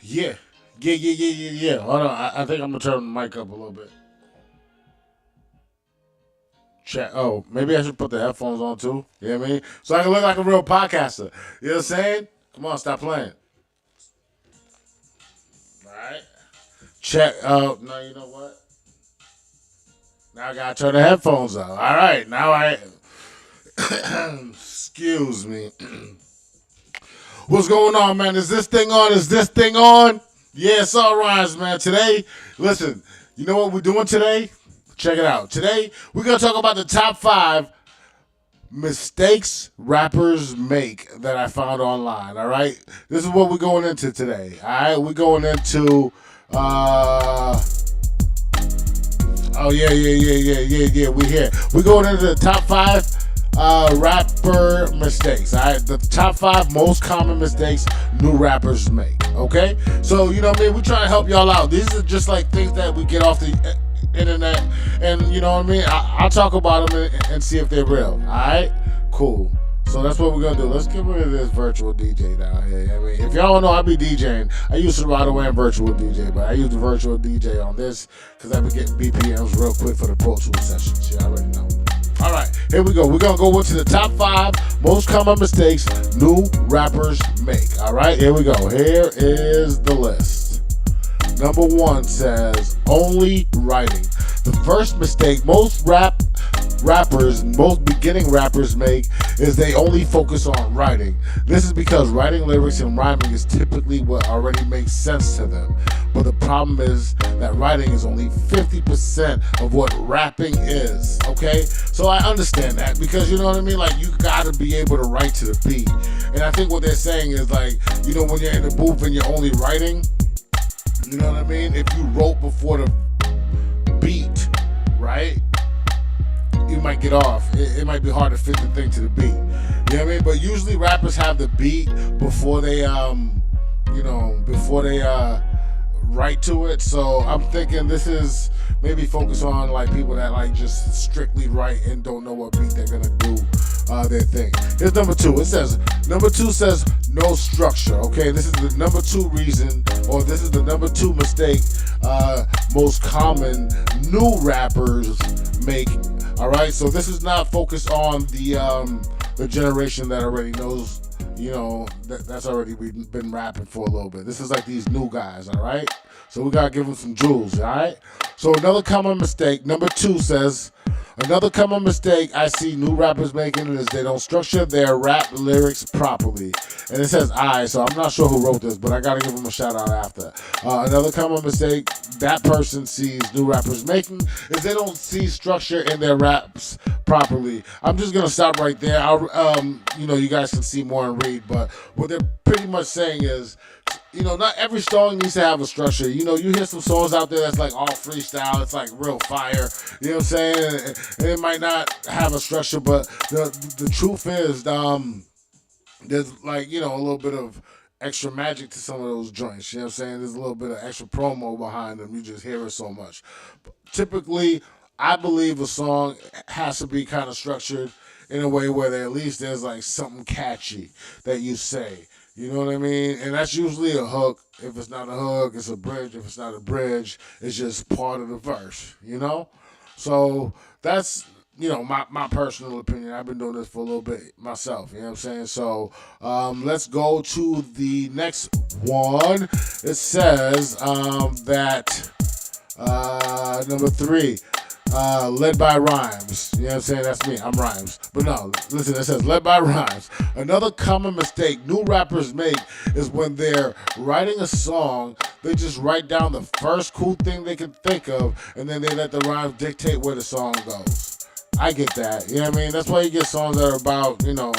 Yeah. Yeah. Hold on. I think I'm gonna turn the mic up a little bit. Check. Oh, maybe I should put the headphones on too. You know what I mean? So I can look like a real podcaster. You know what I'm saying? Come on, stop playing. All right. Check. No, you know what? Now I gotta turn the headphones on. All right. Now I. Excuse me. What's going on, man? Is this thing on? Is this thing on? Yeah, it's all right, man. Today, listen, you know what we're doing today? Check it out. Today, we're going to talk about the top 5 mistakes rappers make that I found online, all right? This is what we're going into today, all right? We're going into, oh, yeah, we here. We're going into the top 5 rapper mistakes. All right, the top 5 most common mistakes new rappers make. Okay, so you know what I mean. We trying to help y'all out. These are just like things that we get off the internet, and you know what I mean. I'll talk about them and see if they're real. All right, cool. So that's what we're gonna do. Let's get rid of this virtual DJ down here. I mean, if y'all don't know, I be DJing. I used to ride away in virtual DJ, but I use the virtual DJ on this because I be getting BPMs real quick for the Pro Tools sessions. You already know. All right, here we go. We're going to go into the top 5 most common mistakes new rappers make. All right, here we go. Here is the list. Number 1 says only writing. The first mistake most most beginning rappers make is they only focus on writing. This is because writing lyrics and rhyming is typically what already makes sense to them. But the problem is that writing is only 50% of what rapping is, okay? So I understand that because you know what I mean? Like you gotta be able to write to the beat. And I think what they're saying is like, you know, when you're in the booth and you're only writing, you know what I mean? If you wrote before the beat, right? You might get off. It might be hard to fit the thing to the beat. You know what I mean? But usually rappers have the beat before they write to it. So I'm thinking this is maybe focus on like people that like just strictly write and don't know what beat they're gonna do their thing. Here's number 2. Number 2 says no structure. Okay, this is the number 2 reason, or this is the number 2 mistake most common new rappers make. All right, so this is not focused on the generation that already knows, you know, that's already been rapping for a little bit. This is like these new guys, all right? So we gotta give them some jewels, all right? So another common mistake, number 2 says, another common mistake I see new rappers making is they don't structure their rap lyrics properly. And it says so I'm not sure who wrote this, but I gotta give them a shout out after. Another common mistake that person sees new rappers making is they don't see structure in their raps properly. I'm just gonna stop right there. You guys can see more and read, but what they're pretty much saying is, you know, not every song needs to have a structure. You know, you hear some songs out there that's like all freestyle. It's like real fire. You know what I'm saying? And it might not have a structure, but the truth is, there's like, you know, a little bit of extra magic to some of those joints. You know what I'm saying? There's a little bit of extra promo behind them. You just hear it so much. But typically, I believe a song has to be kind of structured in a way where at least there's like something catchy that you say. You know what I mean? And that's usually a hook. If it's not a hook, it's a bridge. If it's not a bridge, it's just part of the verse, you know? So that's, you know, my personal opinion. I've been doing this for a little bit myself, you know what I'm saying? So let's go to the next one. It says that number 3, led by rhymes. You know what I'm saying? That's me. I'm rhymes. But no, listen, it says led by rhymes. Another common mistake new rappers make is when they're writing a song, they just write down the first cool thing they can think of, and then they let the rhymes dictate where the song goes. I get that. You know what I mean? That's why you get songs that are about, you know,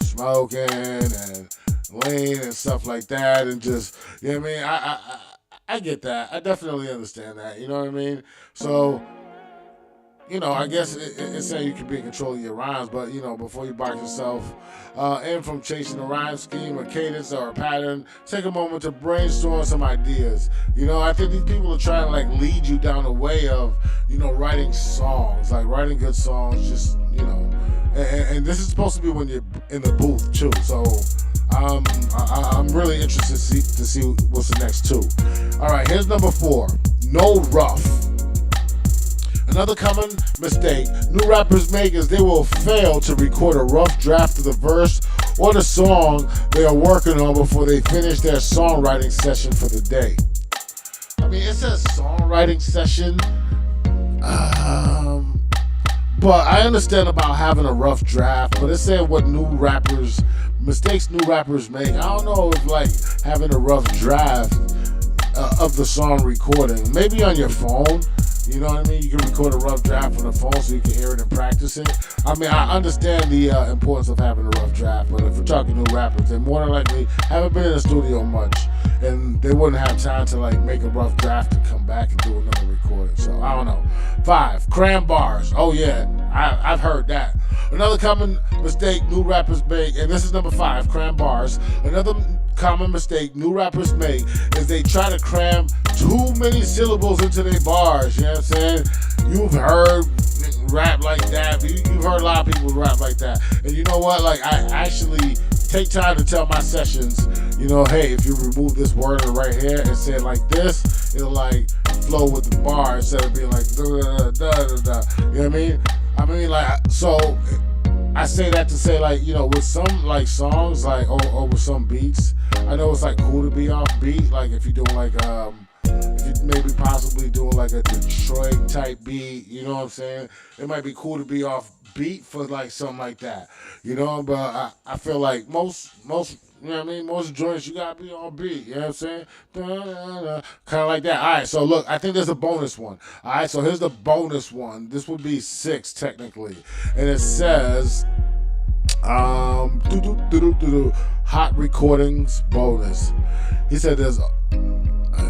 smoking and lean and stuff like that, and just, you know what I mean? I get that. I definitely understand that. You know what I mean? So, you know, I guess it's saying you can be in control of your rhymes, but, you know, before you box yourself in from chasing a rhyme scheme, a cadence, or a pattern, take a moment to brainstorm some ideas. You know, I think these people are trying to, like, lead you down the way of, you know, writing songs, like writing good songs, just, you know. And this is supposed to be when you're in the booth, too. So Um, I'm really interested to see what's the next two. All right, here's number 4. No rough. Another common mistake new rappers make is they will fail to record a rough draft of the verse or the song they are working on before they finish their songwriting session for the day. I mean, it says songwriting session, but I understand about having a rough draft, but it said what mistakes new rappers make. I don't know if like having a rough draft of the song recording, maybe on your phone. You know what I mean? You can record a rough draft on the phone so you can hear it and practice it. I mean, I understand the importance of having a rough draft, but if we're talking new rappers, they more than likely haven't been in the studio much, and they wouldn't have time to like make a rough draft and come back and do another recording. So I don't know. 5, cram bars. Oh yeah, I've heard that. Another common mistake new rappers make, and this is number 5, cram bars. Another common mistake new rappers make is they try to cram too many syllables into their bars. You know what I'm saying? You've heard rap like that. You've heard a lot of people rap like that. And you know what? Like, I actually take time to tell my sessions, you know, hey, if you remove this word right here and say it like this, it'll like flow with the bar instead of being like da da da da da. You know what I mean? I mean, like, so I say that to say, like, you know, with some like songs, like, or with some beats, I know it's like cool to be off beat. Like if you're doing like if you maybe possibly doing like a Detroit type beat, you know what I'm saying? It might be cool to be off beat for like something like that, you know. But I feel like most you know what I mean, most joints you gotta be on beat, you know what I'm saying? Kind of like that. All right, so look, I think there's a bonus one. All right, so here's the bonus one. This would be 6 technically, and it says hot recordings bonus. He said there's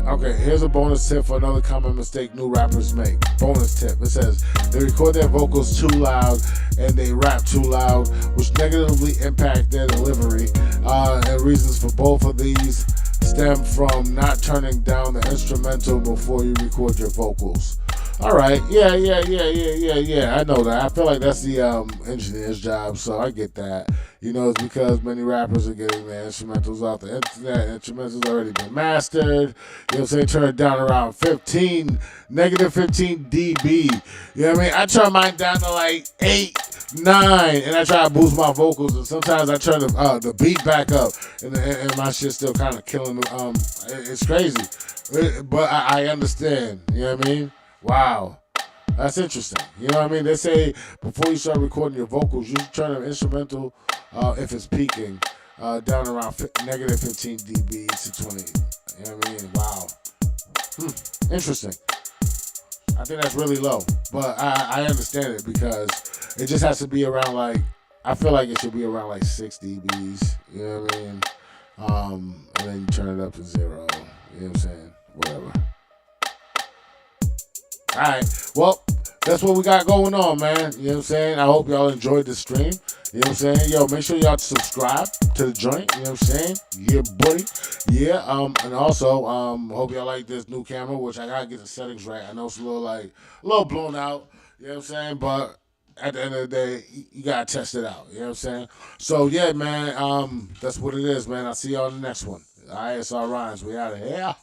okay, here's a bonus tip for another common mistake new rappers make. Bonus tip. It says they record their vocals too loud and they rap too loud, which negatively impact their delivery. And reasons for both of these stem from not turning down the instrumental before you record your vocals. All right, yeah. I know that. I feel like that's the engineer's job, so I get that. You know, it's because many rappers are getting their instrumentals off the internet. Instrumentals already been mastered. You know what I'm saying? Turn it down around negative 15 dB. You know what I mean? I turn mine down to like 8, 9, and I try to boost my vocals. And sometimes I turn the beat back up, and my shit's still kind of killing. It's crazy, but I understand. You know what I mean? Wow. That's interesting. You know what I mean? They say before you start recording your vocals, you should turn an instrumental, if it's peaking, down around negative 15 dB to 20. You know what I mean? Wow. Interesting. I think that's really low, but I understand it because it just has to be around like, I feel like it should be around like 6 dBs. You know what I mean? And then you turn it up to 0. You know what I'm saying? Whatever. All right, well, that's what we got going on, man. You know what I'm saying? I hope y'all enjoyed the stream. You know what I'm saying? Yo, make sure y'all subscribe to the joint. You know what I'm saying? Yeah, buddy. Yeah, and also, hope y'all like this new camera, which I gotta get the settings right. I know it's a little blown out. You know what I'm saying? But at the end of the day, you gotta test it out. You know what I'm saying? So yeah, man, that's what it is, man. I'll see y'all in the next one. All right, it's all rhymes. We out of here.